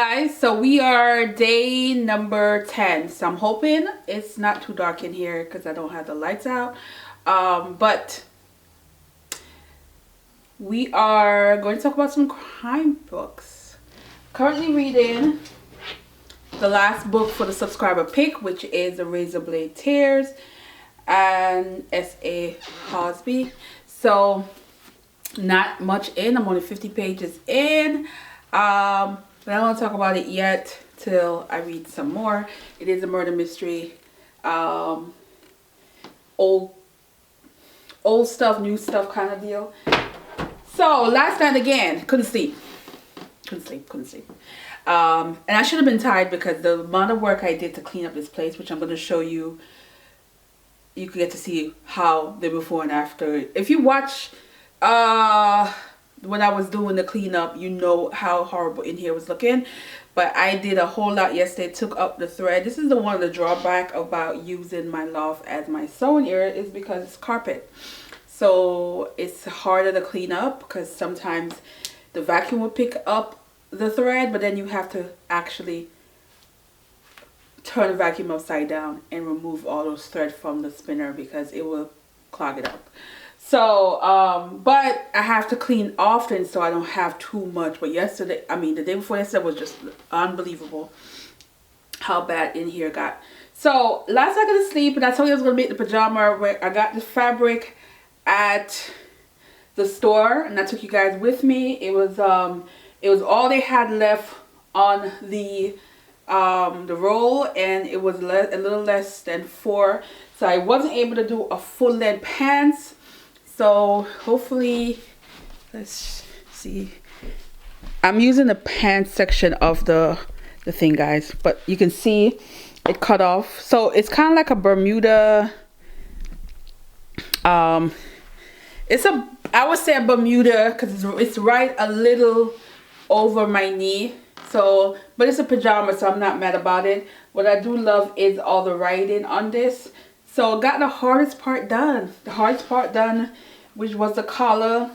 guys, so we are day number 10, so I'm hoping it's not too dark in here because I don't have the lights out, but we are going to talk about some crime books. Currently reading the last book for the subscriber pick, which is The Razor Blade Tears and S.A. Hosby. So not much in, I'm only 50 pages in. But I don't want to talk about it yet till I read some more. It is a murder mystery. Old stuff, new stuff kind of deal. So last night again, couldn't sleep. And I should have been tired because the amount of work I did to clean up this place, which I'm going to show you, you can get to see how the before and after. If you watch when I was doing the cleanup, you know how horrible in here was looking. But I did a whole lot yesterday, took up the thread. This is the one of the drawback about using my loft as my sewing area is because it's carpet. So it's harder to clean up because sometimes the vacuum will pick up the thread, but then you have to actually turn the vacuum upside down and remove all those thread from the spinner because it will clog it up. So but I have to clean often so I don't have too much. But yesterday, I mean the day before yesterday was just unbelievable how bad in here got. So last night I got to sleep and I told you I was gonna make the pajama. Where I got the fabric at the store and I took you guys with me. It was all they had left on the roll, and it was a little less than 4, so I wasn't able to do a full length pants. So hopefully, let's see, I'm using the pants section of the thing, guys, but you can see it cut off. So it's kind of like a Bermuda, I would say a Bermuda because it's right a little over my knee. So, but it's a pajama, so I'm not mad about it. What I do love is all the writing on this. So got the hardest part done. Which was the collar.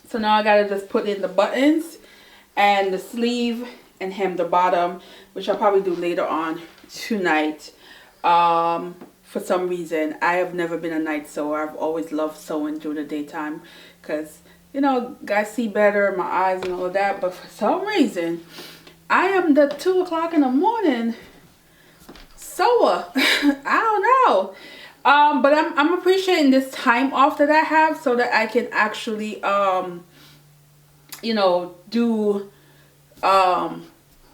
So now I gotta just put in the buttons and the sleeve and hem the bottom, which I'll probably do later on tonight. For some reason, I have never been a night sewer. I've always loved sewing during the daytime because, you know, guys see better, my eyes and all of that. But for some reason, I am the 2 o'clock in the morning sewer. I don't know. But I'm appreciating this time off that I have so that I can actually, you know, do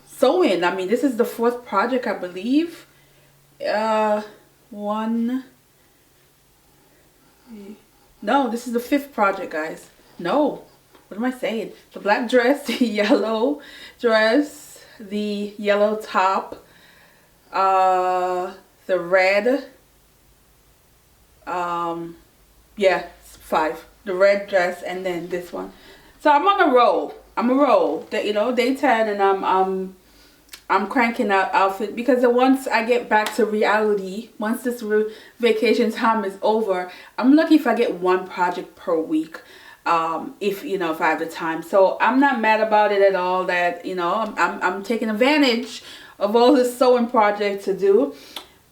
sewing. I mean, this is the 4th project, I believe. No, this is the 5th project, guys. No, what am I saying? The black dress, the yellow dress, the yellow top, the red, yeah, it's 5. The red dress, and then this one. So I'm on a roll. You know, day 10, and I'm cranking out outfit because once I get back to reality, once this vacation time is over, I'm lucky if I get 1 project per week. If you know, if I have the time. So I'm not mad about it at all. That, you know, I'm taking advantage of all this sewing project to do.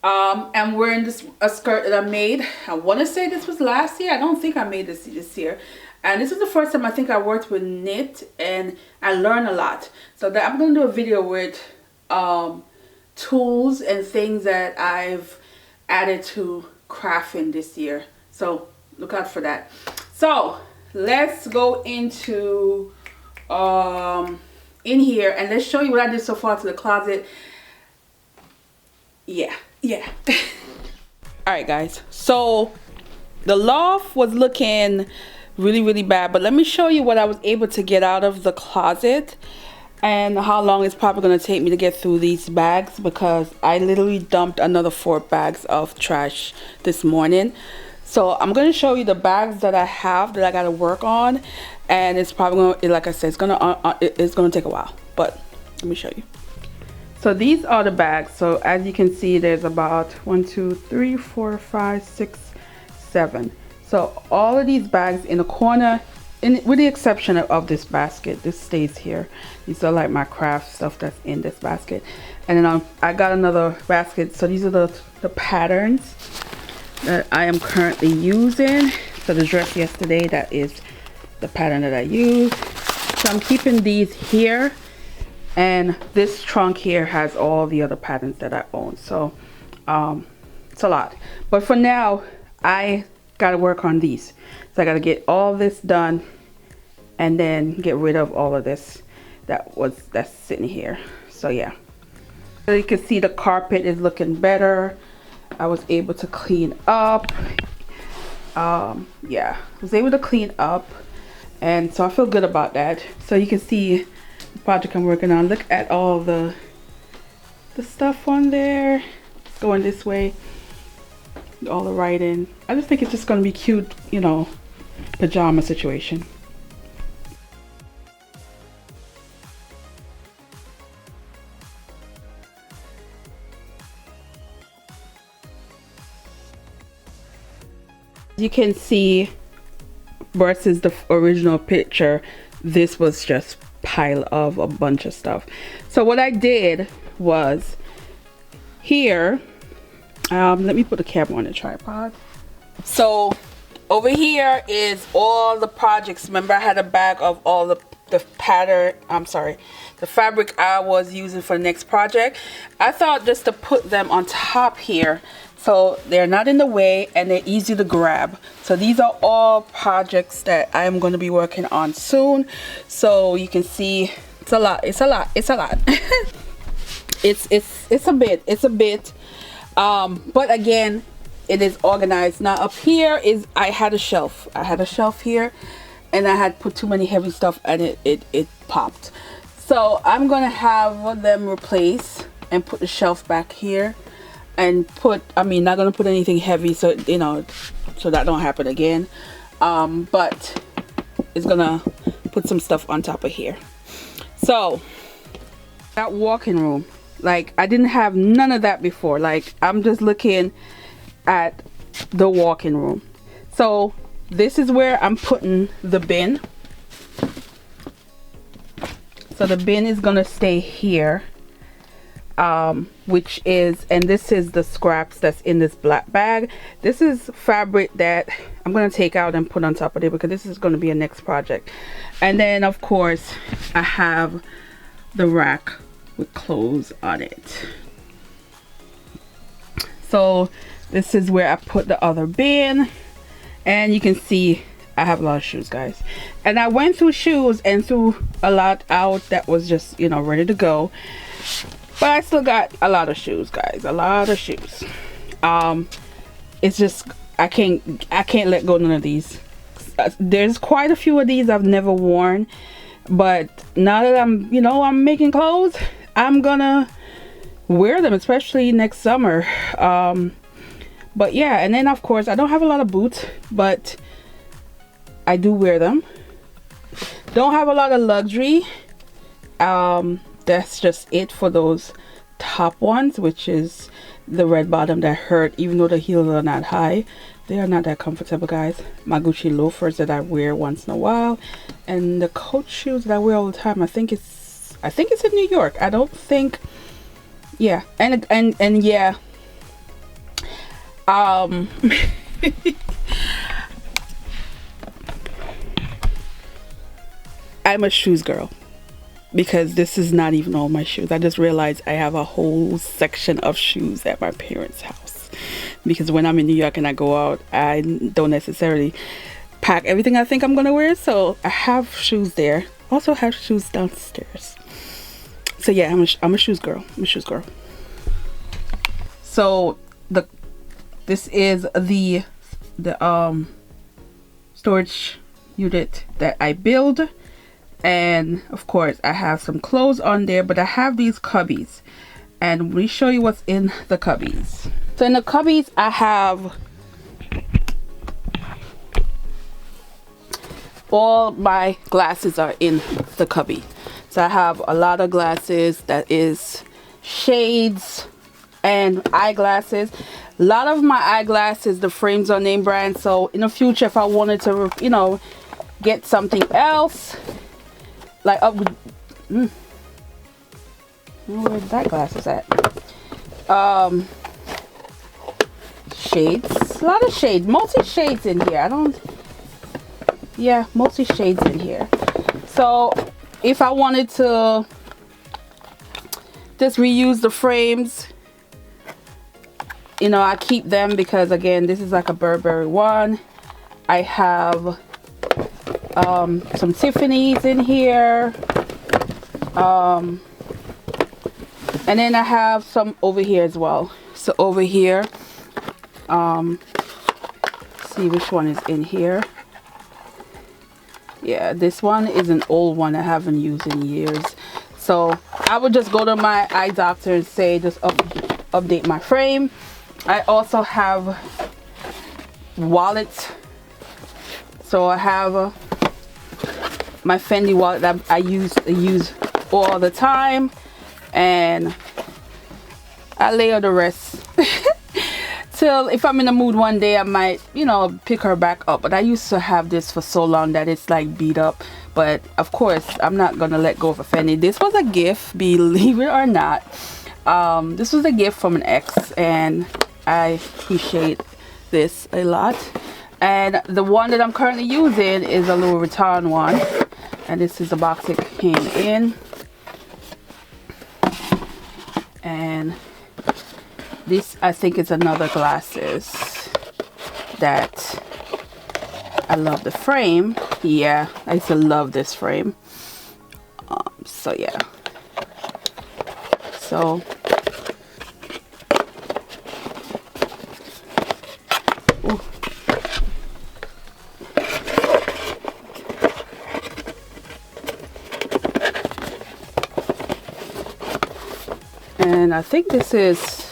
I'm wearing a skirt that I made. I want to say this was last year. I don't think I made this year. And this is the first time I think I worked with knit, and I learned a lot. So that I'm going to do a video with tools and things that I've added to crafting this year. So look out for that. So let's go into in here and let's show you what I did so far to the closet. Yeah. All right, guys, so the loft was looking really bad, but let me show you what I was able to get out of the closet and how long it's probably going to take me to get through these bags, because I literally dumped another 4 bags of trash this morning. So I'm going to show you the bags that I have that I got to work on, and it's probably going to, like I said, it's going to take a while, but let me show you. So these are the bags. So as you can see, there's about 1, 2, 3, 4, 5, 6, 7. So all of these bags in the corner with the exception of this basket, this stays here. These are like my craft stuff that's in this basket. And then I got another basket. So these are the patterns that I am currently using. So the dress yesterday, that is the pattern that I used. So I'm keeping these here, and this trunk here has all the other patterns that I own. So it's a lot, but for now I gotta work on these. So I gotta get all this done and then get rid of all of this that's sitting here. So yeah, so you can see the carpet is looking better. I was able to clean up. Yeah, I was able to clean up, and so I feel good about that. So you can see the project I'm working on. Look at all the stuff on there. It's going this way, all the writing. I just think it's just going to be cute, you know, pajama situation. You can see versus the original picture, this was just pile of a bunch of stuff. So what I did was here, let me put the camera on the tripod. So over here is all the projects. Remember I had a bag of all the pattern, the fabric I was using for the next project. I thought just to put them on top here so they're not in the way and they're easy to grab. So these are all projects that I am going to be working on soon. So you can see it's a lot. It's a lot. It's a lot. it's a bit. But again, it is organized. Now up here is I had a shelf here, and I had put too many heavy stuff and it popped. So I'm gonna have them replace and put the shelf back here and put, I mean, not gonna put anything heavy, so you know, so that don't happen again. But it's gonna put some stuff on top of here. So that walking room, like I didn't have none of that before. Like I'm just looking at the walking room. So this is where I'm putting the bin. So the bin is gonna stay here, which is, and this is the scraps that's in this black bag. This is fabric that I'm gonna take out and put on top of it because this is gonna be a next project. And then of course I have the rack with clothes on it. So this is where I put the other bin, and you can see I have a lot of shoes, guys. And I went through shoes and threw a lot out that was just, you know, ready to go. But I still got a lot of shoes, guys. A lot of shoes. It's just I can't let go of none of these. There's quite a few of these I've never worn, but now that I'm, you know, I'm making clothes, I'm gonna wear them, especially next summer. But yeah, and then of course I don't have a lot of boots, but I do wear them. Don't have a lot of luxury. That's just it for those top ones, which is the red bottom that hurt. Even though the heels are not high, they are not that comfortable, guys. My Gucci loafers that I wear once in a while, and the Coach shoes that I wear all the time. I think it's in New York. I don't think, yeah, and yeah. I'm a shoes girl because this is not even all my shoes. I just realized I have a whole section of shoes at my parents' house because when I'm in New York and I go out, I don't necessarily pack everything I think I'm gonna wear. So I have shoes there. Also have shoes downstairs. So yeah, I'm a shoes girl. I'm a shoes girl. So this is the storage unit that I build, and of course I have some clothes on there, but I have these cubbies, and let me show you what's in the cubbies. So in the cubbies I have all my glasses are in the cubby. So I have a lot of glasses, that is shades and eyeglasses. A lot of my eyeglasses, the frames are name brand, so in the future if I wanted to, you know, get something else like where's that glasses at? Shades, a lot of shades, multi shades in here. Multi shades in here. So if I wanted to just reuse the frames, you know, I keep them because again, this is like a Burberry one. I have some Tiffany's in here, and then I have some over here as well. So over here, see which one is in here. Yeah, this one is an old one I haven't used in years. So I would just go to my eye doctor and say just update my frame. I also have wallets. So I have my Fendi wallet that I use all the time, and I layer the rest till if I'm in the mood one day I might, you know, pick her back up. But I used to have this for so long that it's like beat up, but of course I'm not gonna let go of a Fendi. This was a gift, believe it or not. This was a gift from an ex, and I appreciate this a lot. And the one that I'm currently using is a Louis Vuitton one, and this is the box it came in. And this, I think, is another glasses that I love the frame. Yeah, I used to love this frame. So yeah, so and I think this is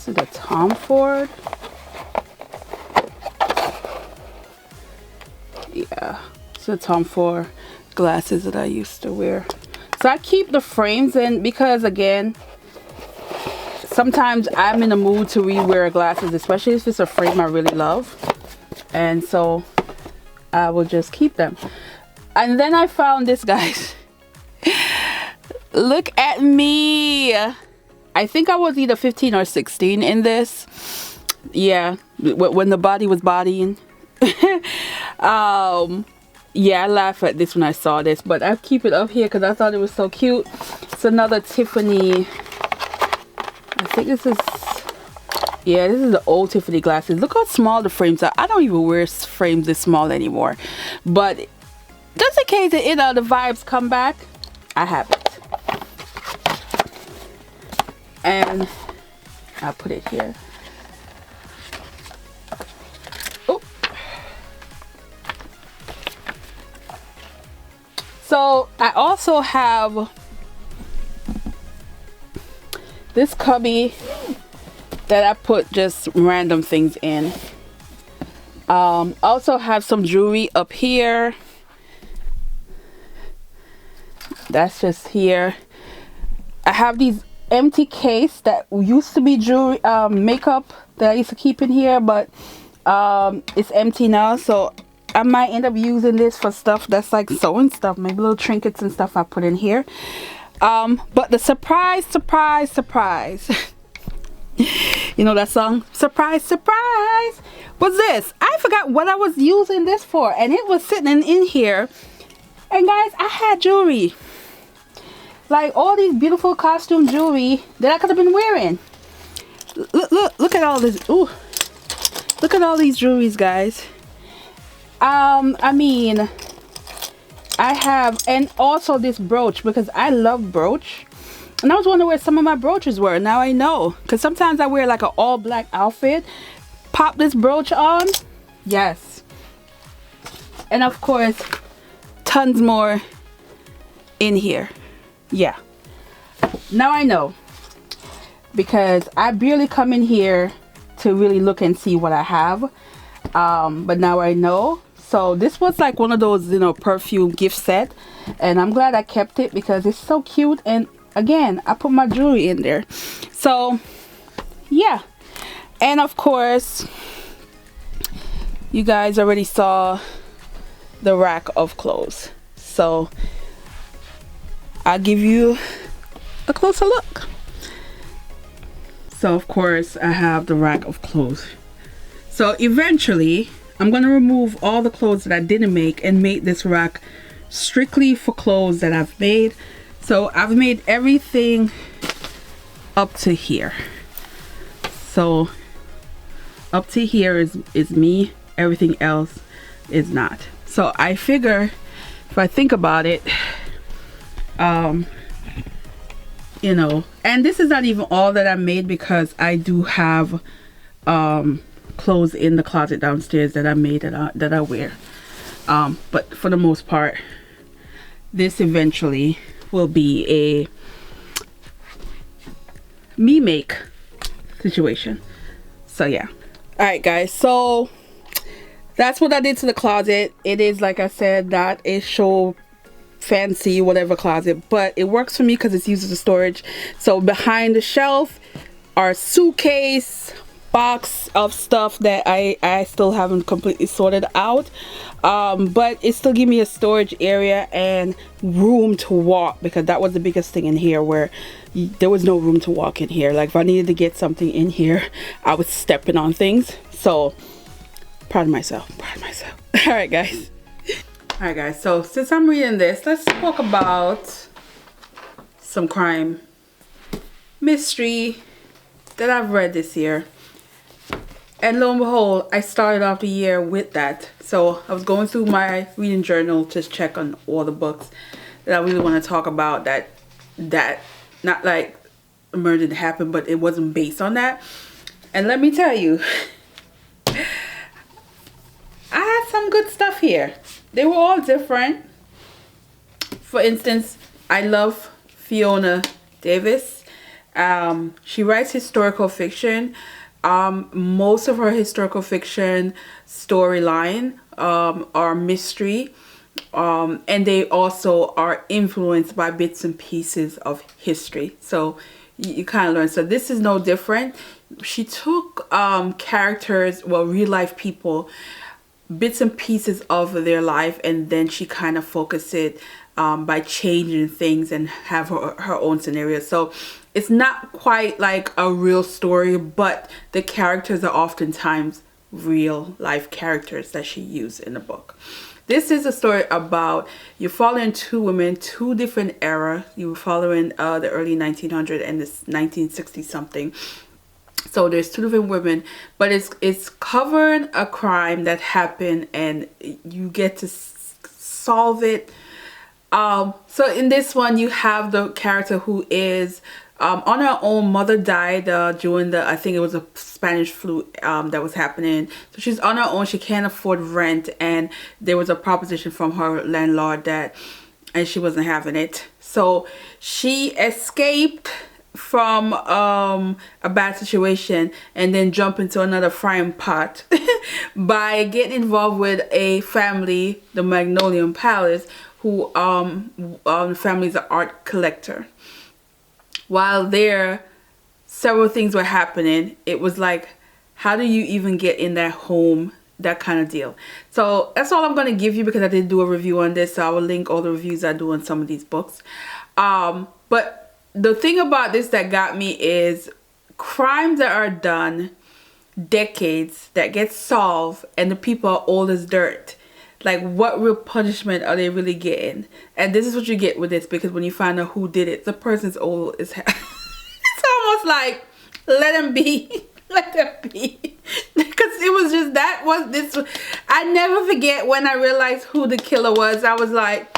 a Tom Ford. Yeah, it's a Tom Ford glasses that I used to wear. So I keep the frames in because again, sometimes I'm in the mood to rewear glasses, especially if it's a frame I really love, and so I will just keep them. And then I found this, guys. Look at me. I think I was either 15 or 16 in this. Yeah, when the body was bodying. Yeah, I laughed at this when I saw this, but I keep it up here because I thought it was so cute. It's another Tiffany. I think this is, yeah, this is the old Tiffany glasses. Look how small the frames are. I don't even wear frames this small anymore, but just in case the vibes come back, I have it. And I'll put it here. Oh. So I also have this cubby that I put just random things in. Also have some jewelry up here. That's just here. I have these empty case that used to be jewelry, makeup that I used to keep in here, but it's empty now, so I might end up using this for stuff that's like sewing stuff, maybe little trinkets and stuff I put in here. But the surprise you know that song, surprise surprise, was this. I forgot what I was using this for, and it was sitting in here, and guys, I had jewelry, like all these beautiful costume jewelry that I could have been wearing. Look at all this. Ooh, look at all these jewelries, guys. I mean, I have, and also this brooch, because I love brooch, and I was wondering where some of my brooches were. Now I know, because sometimes I wear like an all black outfit, pop this brooch on. Yes. And of course, tons more in here. Yeah, now I know, because I barely come in here to really look and see what I have, but now I know. So this was like one of those, you know, perfume gift set, and I'm glad I kept it because it's so cute. And again, I put my jewelry in there. So yeah, and of course you guys already saw the rack of clothes. So I'll give you a closer look. So of course I have the rack of clothes. So eventually I'm gonna remove all the clothes that I didn't make and make this rack strictly for clothes that I've made. So I've made everything up to here. So up to here is me, everything else is not. So I figure, if I think about it, you know, and this is not even all that I made, because I do have clothes in the closet downstairs that I made that I wear, but for the most part this eventually will be a me make situation. So yeah. All right guys, so that's what I did to the closet. It is, like I said, not a show fancy whatever closet, but it works for me because it's used as a storage. So behind the shelf are suitcase, box of stuff that I still haven't completely sorted out, but it still give me a storage area and room to walk, because that was the biggest thing in here, where there was no room to walk in here. Like if I needed to get something in here, I was stepping on things. So proud of myself, all right guys. All right guys, so since I'm reading this, let's talk about some crime mystery that I've read this year. And lo and behold, I started off the year with that. So I was going through my reading journal to check on all the books that I really want to talk about, that not like a murder that happened, but it wasn't based on that. And let me tell you, I had some good stuff here. They were all different. For instance, I love Fiona Davis. She writes historical fiction. Most of her historical fiction storyline are mystery, and they also are influenced by bits and pieces of history. So you kind of learn. So this is no different. She took characters, well, real life people, bits and pieces of their life, and then she kind of focused it by changing things and have her own scenario. So it's not quite like a real story, but the characters are oftentimes real life characters that she used in the book. This is a story about, you're following two women, two different eras. You were following the early 1900s and this 1960 something. So there's two different women, but it's covering a crime that happened, and you get to solve it. So in this one, you have the character who is on her own. Mother died during the, I think it was a Spanish flu that was happening. So she's on her own. She can't afford rent, and there was a proposition from her landlord and she wasn't having it. So she escaped from a bad situation and then jump into another frying pot by getting involved with a family, the Magnolia Palace, who the family is an art collector. While there, several things were happening. It was like, how do you even get in that home, that kind of deal. So that's all I'm going to give you, because I did do a review on this, so I will link all the reviews I do on some of these books. But the thing about this that got me is crimes that are done decades that get solved, and the people are old as dirt. Like, what real punishment are they really getting? And this is what you get with this, because when you find out who did it, the person's old as hell. It's almost like, let them be. Let them be. Because it was just, that was this. I never forget when I realized who the killer was. I was like,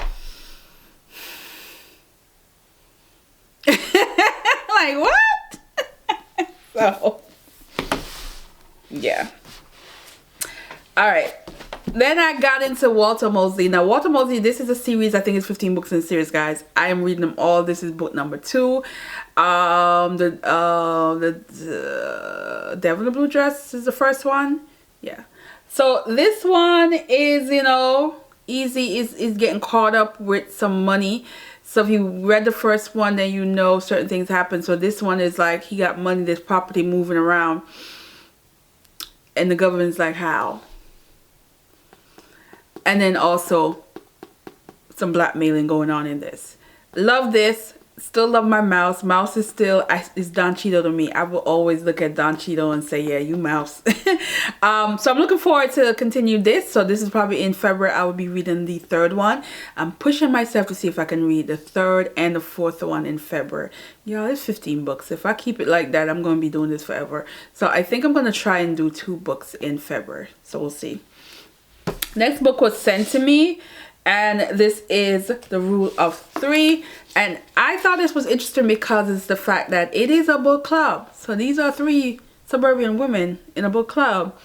like, what? So yeah. All right, then I got into Walter Mosley. Now Walter Mosley, this is a series. I think it's 15 books in the series, guys. I am reading them all. This is book number 2. The Devil in the Blue Dress is the first one. Yeah, so this one is, you know, easy. Is getting caught up with some money. So if you read the first one, then you know certain things happen. So this one is like, he got money, there's property moving around, and the government's like, how? And then also some blackmailing going on in this. Love this. Still love my Mouse. Mouse is still is Don Cheadle to me. I will always look at Don Cheadle and say, yeah, you Mouse. So I'm looking forward to continue this. So this is probably in February. I will be reading the third one. I'm pushing myself to see if I can read the third and the fourth one in February. Y'all, it's 15 books. If I keep it like that, I'm going to be doing this forever. So I think I'm going to try and do 2 books in February. So we'll see. Next book was sent to me, and this is The Rule of 3. And I thought this was interesting because it's the fact that it is a book club. So these are 3 suburban women in a book club,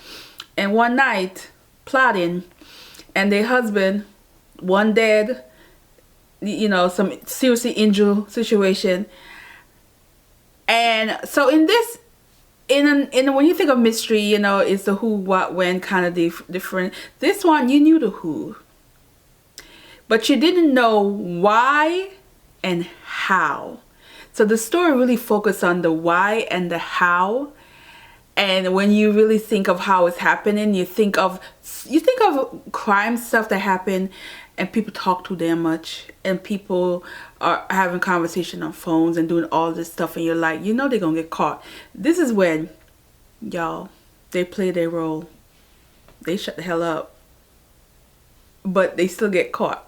and one night plotting, and their husband, one dead, you know, some seriously injured situation. And so in this, when you think of mystery, you know, it's the who, what, when kind of different. This one, you knew the who, but you didn't know why and how. So the story really focused on the why and the how. And when you really think of how it's happening, you think of crime stuff that happen and people talk too damn much, and people are having conversation on phones and doing all this stuff, and you're like, you know, they're gonna get caught. This is when, y'all, they play their role. They shut the hell up, but they still get caught.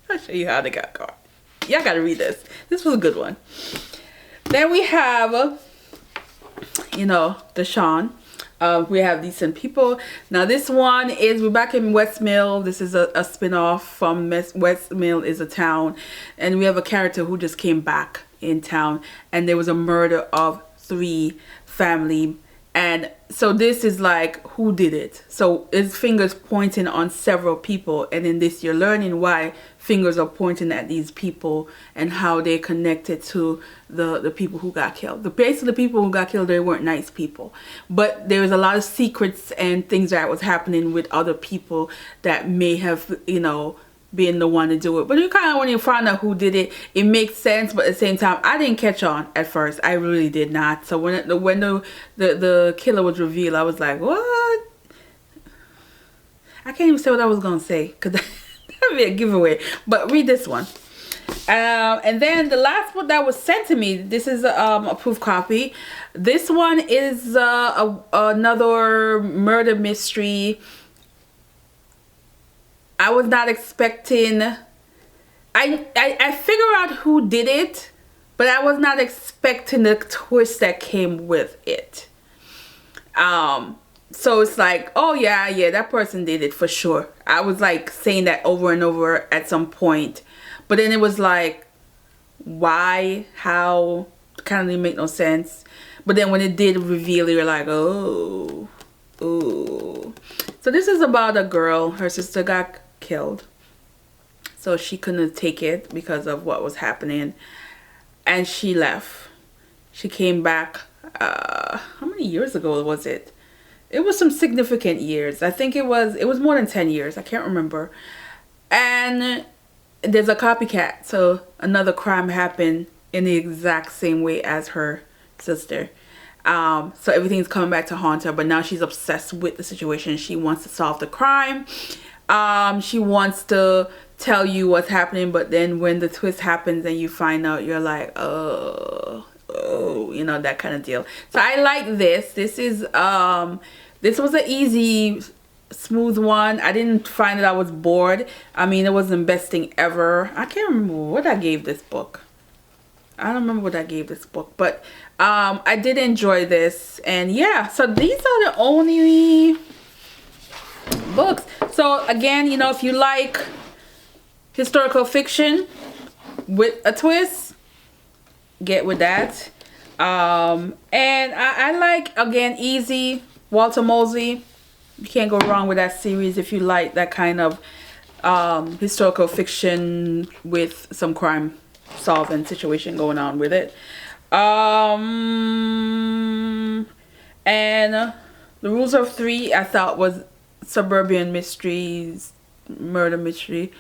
I'll show you how they got caught. Y'all gotta read this. This was a good one. Then we have, you know, Deshaun. We have Decent People. Now this one is, we're back in West Mill. This is a spin-off from West Mill is a town, and we have a character who just came back in town, and there was a murder of 3 family. And so this is like, who did it? So his fingers pointing on several people, and in this you're learning why fingers are pointing at these people and how they connected to the people who got killed. Basically, the people who got killed, they weren't nice people, but there was a lot of secrets and things that was happening with other people that may have, you know, been the one to do it. But you kind of, when you find out who did it, it makes sense. But at the same time, I didn't catch on at first. I really did not. So when the killer was revealed, I was like, what? I can't even say what I was gonna say because that would be a giveaway. But read this one. And then the last book that was sent to me, this is a proof copy. This one is another murder mystery. I was not expecting, I figured out who did it, but I was not expecting the twist that came with it. So it's like, oh yeah, that person did it for sure. I was like saying that over and over at some point, but then it was like, why, how, kind of didn't make no sense. But then when it did reveal, you're like, oh. So this is about a girl, her sister got killed, so she couldn't take it because of what was happening, and she left. She came back, how many years ago was it? It was some significant years. I think it was more than 10 years. I can't remember. And there's a copycat, so another crime happened in the exact same way as her sister. So everything's coming back to haunt her, but now she's obsessed with the situation. She wants to solve the crime. She wants to tell you what's happening, but then when the twist happens and you find out, you're like, oh, you know, that kind of deal. So I like this. This was an easy, smooth one. I didn't find that I was bored. I mean, it wasn't the best thing ever. I can't remember what I gave this book. I don't remember what I gave this book, but I did enjoy this. And yeah, so these are the only books. So again, you know, if you like historical fiction with a twist, get with that. And I like, again, Easy, Walter Mosley. You can't go wrong with that series if you like that kind of historical fiction with some crime solving situation going on with it. And The Rules of 3 I thought was suburban mysteries, murder mystery.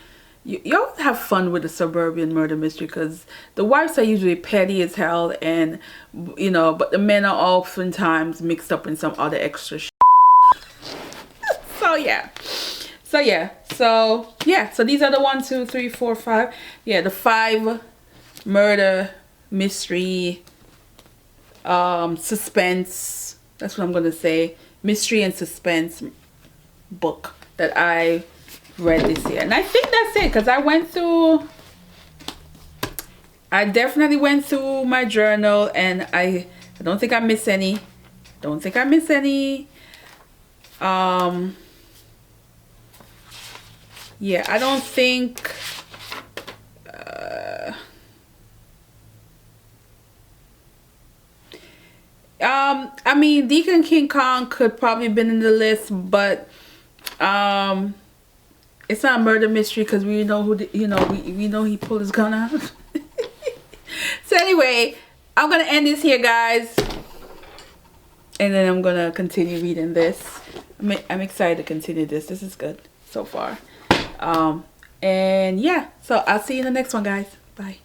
You always have fun with the suburban murder mystery because the wives are usually petty as hell, and you know, but the men are oftentimes mixed up in some other extra shit. So yeah, So yeah, so these are the 1, 2, 3, 4, 5. Yeah, the 5 murder mystery suspense, that's what I'm gonna say, mystery and suspense book that I read this year. And I think that's it, because I definitely went through my journal, and I don't think I missed any. Yeah, I don't think I mean, Deacon King Kong could probably been in the list, but it's not a murder mystery because we know who we know he pulled his gun out. So anyway, I'm gonna end this here, guys, and then I'm gonna continue reading this. I'm excited to continue this. This is good so far. And yeah, so I'll see you in the next one, guys. Bye.